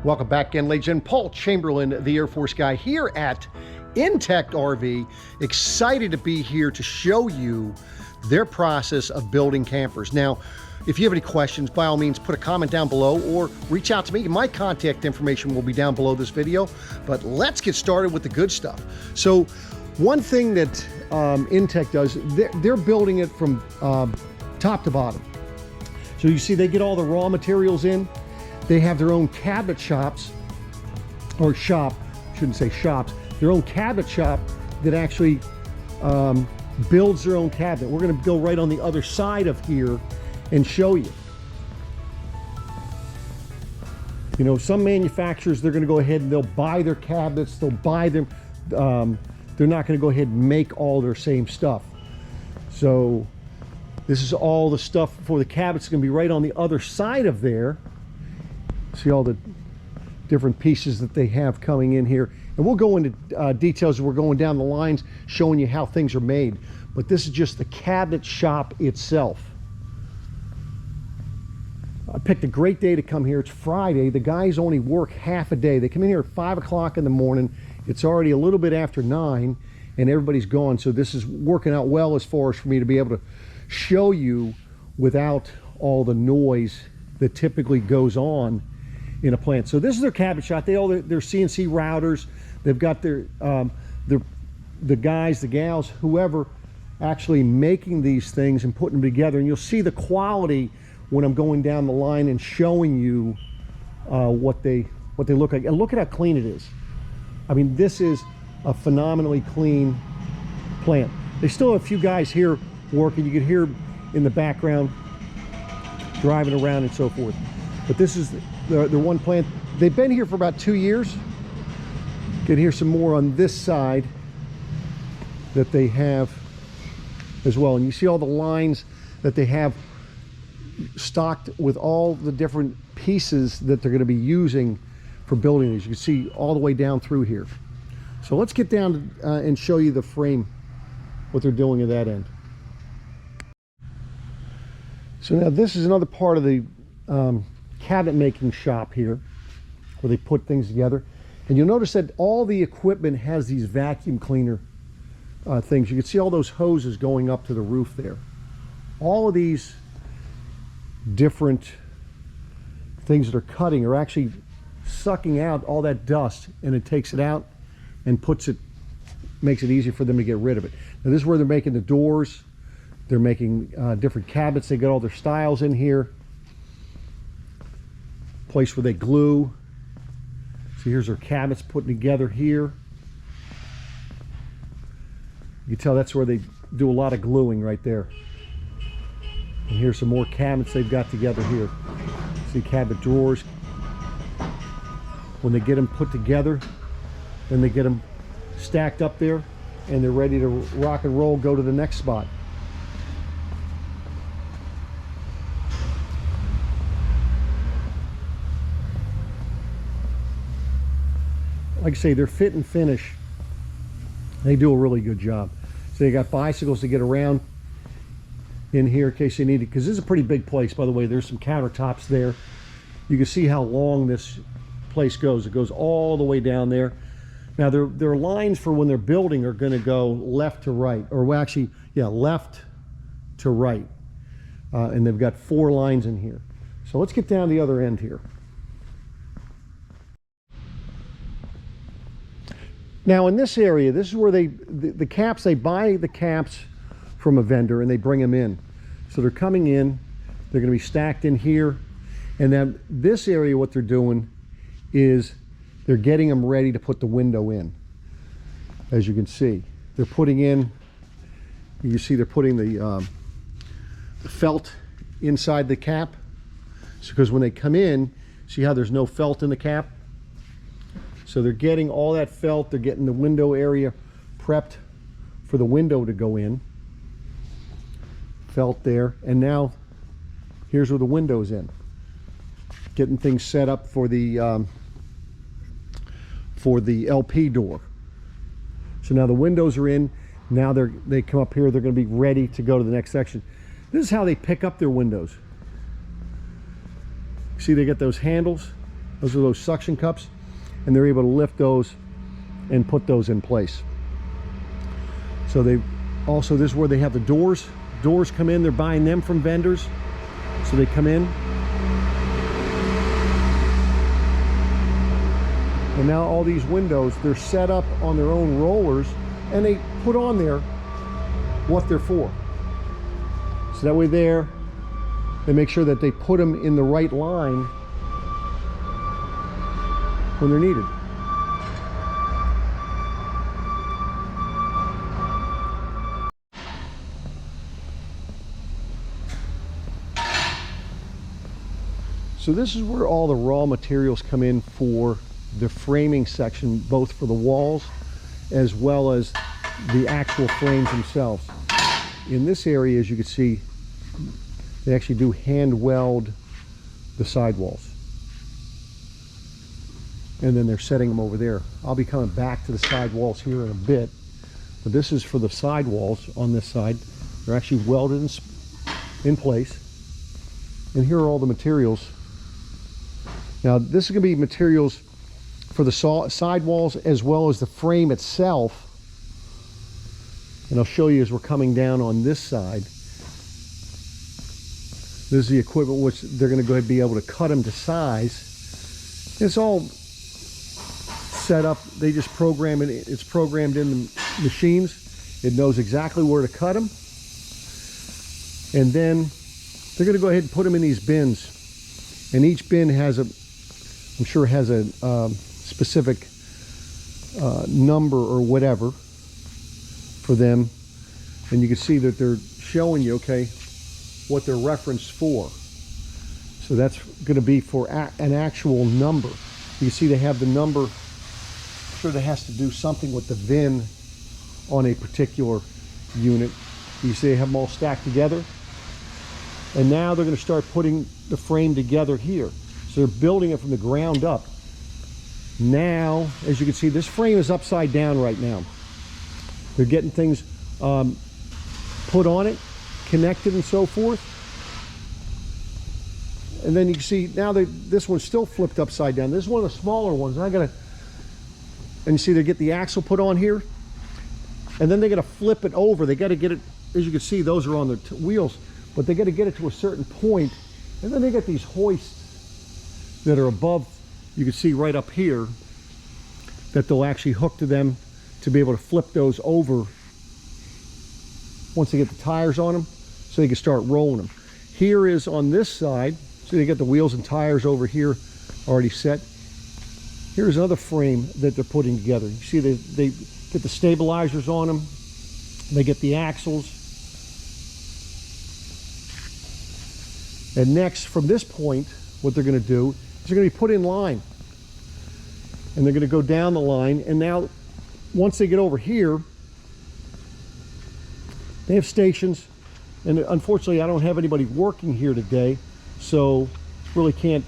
Welcome back again, ladies and gentlemen. Paul Chamberlain, the Air Force guy, here at Intech RV. Excited to be here to show you their process of building campers. Now, if you have any questions, by all means, put a comment down below or reach out to me. My contact information will be down below this video, but let's get started with the good stuff. So one thing that Intech does, they're building it from top to bottom. So you see they get all the raw materials in. They have their own cabinet shops, or shop, shouldn't say shops, their own cabinet shop that actually builds their own cabinet. We're gonna go right on the other side of here and show you. You know, some manufacturers, they're gonna go ahead and they'll buy their cabinets, they'll buy them, they're not gonna go ahead and make all their same stuff. So this is all the stuff for the cabinets. It's gonna be right on the other side of there. See all the different pieces that they have coming in here. And we'll go into details as we're going down the lines, showing you how things are made. But this is just the cabinet shop itself. I picked a great day to come here. It's Friday. The guys only work half a day. They come in here at 5 o'clock in the morning. It's already a little bit after 9 and everybody's gone. So this is working out well as far as for me to be able to show you without all the noise that typically goes on in a plant. So this is their cabinet shop. They all their CNC routers. They've got the guys, the gals, whoever actually making these things and putting them together. And you'll see the quality when I'm going down the line and showing you what they look like. And look at how clean it is. I mean, this is a phenomenally clean plant. They still have a few guys here working. You can hear in the background driving around and so forth. But this is the one plant. They've been here for about 2 years. You can hear some more on this side that they have as well. And you see all the lines that they have stocked with all the different pieces that they're going to be using for building these. You can see all the way down through here. So let's get down and show you the frame, what they're doing at that end. So now this is another part of the cabinet making shop here where they put things together. And you'll notice that all the equipment has these vacuum cleaner things. You can see all those hoses going up to the roof there. All of these different things that are cutting are actually sucking out all that dust, and it takes it out and makes it easy for them to get rid of it. Now this is where they're making the doors. They're making different cabinets. They got all their styles in here. Place where they glue. So here's their cabinets putting together here. You can tell that's where they do a lot of gluing right there. And here's some more cabinets they've got together here. See cabinet drawers. When they get them put together, then they get them stacked up there and they're ready to rock and roll, go to the next spot. Like I say, their fit and finish, they do a really good job. So they got bicycles to get around in here in case they need it, because this is a pretty big place, by the way. There's some countertops there. You can see how long this place goes. It goes all the way down there. Now their lines for when they're building are going to go left to right, or actually, yeah, left to right. And they've got 4 lines in here. So let's get down the other end here. Now in this area, this is where the caps, they buy the caps from a vendor and they bring them in. So they're coming in, they're going to be stacked in here. And then this area, what they're doing is they're getting them ready to put the window in. As you can see, they're putting in, you see they're putting the felt inside the cap. So because when they come in, see how there's no felt in the cap? So they're getting all that felt, they're getting the window area prepped for the window to go in. Felt there, and now here's where the window's in. Getting things set up for the LP door. So now the windows are in. Now they come up here, they're going to be ready to go to the next section. This is how they pick up their windows. See, they get those handles. Those are those suction cups, and they're able to lift those and put those in place. So they also, this is where they have the doors. Doors come in, they're buying them from vendors. So they come in. And now all these windows, they're set up on their own rollers, and they put on there what they're for. So that way there, they make sure that they put them in the right line when they're needed. So this is where all the raw materials come in for the framing section, both for the walls as well as the actual frames themselves. In this area, as you can see, they actually do hand weld the sidewalls. And then they're setting them over there. I'll be coming back to the sidewalls here in a bit, but this is for the sidewalls on this side. They're actually welded in place. And here are all the materials. Now this is going to be materials for the sidewalls as well as the frame itself. And I'll show you as we're coming down on this side. This is the equipment which they're going to go ahead and be able to cut them to size. It's all set up. They just program it. It's programmed in the machines. It knows exactly where to cut them. And then they're going to go ahead and put them in these bins. And each bin has a, I'm sure has a specific number or whatever for them, and you can see that they're showing you, okay, what they're referenced for. So that's going to be for an actual number. You can see they have the number. I'm sure that has to do something with the VIN on a particular unit. You see they have them all stacked together, and now they're going to start putting the frame together here. So they're building it from the ground up. Now, as you can see, this frame is upside down right now. They're getting things put on it, connected and so forth. And then you can see now this one's still flipped upside down. This is one of the smaller ones. And you see they get the axle put on here, and then they got to flip it over. They got to get it, as you can see, those are on the wheels, but they got to get it to a certain point, and then they got these hoists that are above. You can see right up here that they'll actually hook to them to be able to flip those over once they get the tires on them, so they can start rolling them. Here is on this side, so they got the wheels and tires over here already set. Here's another frame that they're putting together. You see they get the stabilizers on them, they get the axles. And next, from this point, what they're going to do is they're going to be put in line. And they're going to go down the line. And now, once they get over here, they have stations. And unfortunately, I don't have anybody working here today, so really can't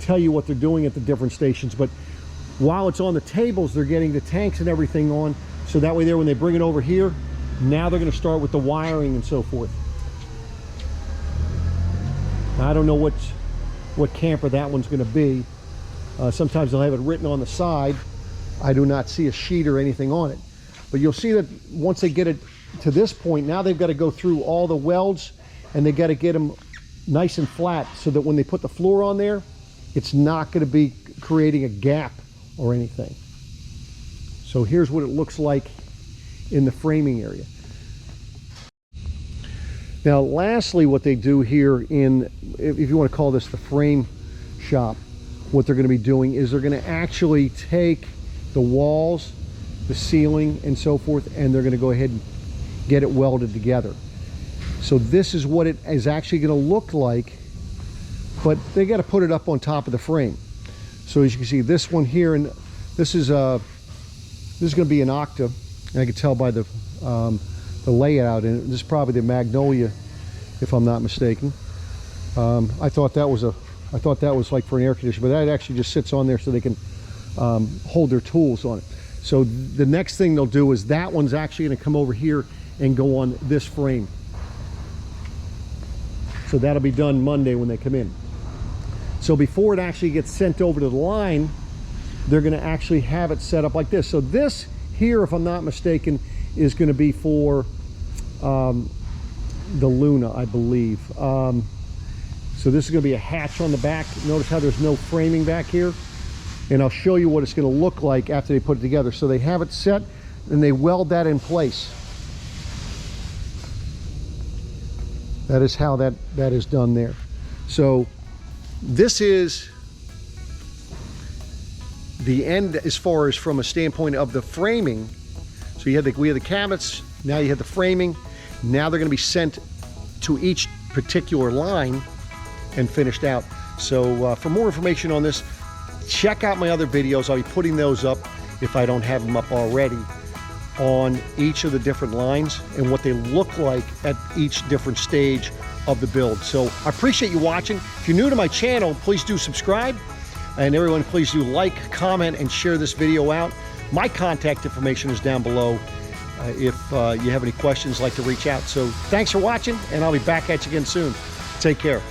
tell you what they're doing at the different stations. But while it's on the tables, they're getting the tanks and everything on. So that way there, when they bring it over here, now they're going to start with the wiring and so forth. Now, I don't know what camper that one's going to be. Sometimes they'll have it written on the side. I do not see a sheet or anything on it. But you'll see that once they get it to this point, now they've got to go through all the welds, and they've got to get them nice and flat so that when they put the floor on there, it's not going to be creating a gap or anything. So here's what it looks like in the framing area. Now, lastly, what they do here in, if you want to call this the frame shop, what they're going to be doing is they're going to actually take the walls, the ceiling, and so forth, and they're going to go ahead and get it welded together. So this is what it is actually going to look like, but they got to put it up on top of the frame. So as you can see, this one here, and this is going to be an octa. I can tell by the layout, and this is probably the Magnolia, if I'm not mistaken. I thought that was like for an air conditioner, but that actually just sits on there so they can hold their tools on it. So the next thing they'll do is that one's actually going to come over here and go on this frame. So that'll be done Monday when they come in. So before it actually gets sent over to the line, they're going to actually have it set up like this. So this here, if I'm not mistaken, is going to be for the Luna, I believe. So this is going to be a hatch on the back. Notice how there's no framing back here. And I'll show you what it's going to look like after they put it together. So they have it set and they weld that in place. That is how that is done there. So this is the end as far as from a standpoint of the framing. So we have the cabinets, now you have the framing. Now they're going to be sent to each particular line and finished out. So for more information on this, check out my other videos. I'll be putting those up, if I don't have them up already, on each of the different lines and what they look like at each different stage of the build. So I appreciate you watching. If you're new to my channel, please do subscribe. And everyone, please do like, comment, and share this video out. My contact information is down below if you have any questions, like to reach out. So thanks for watching, and I'll be back at you again soon. Take care.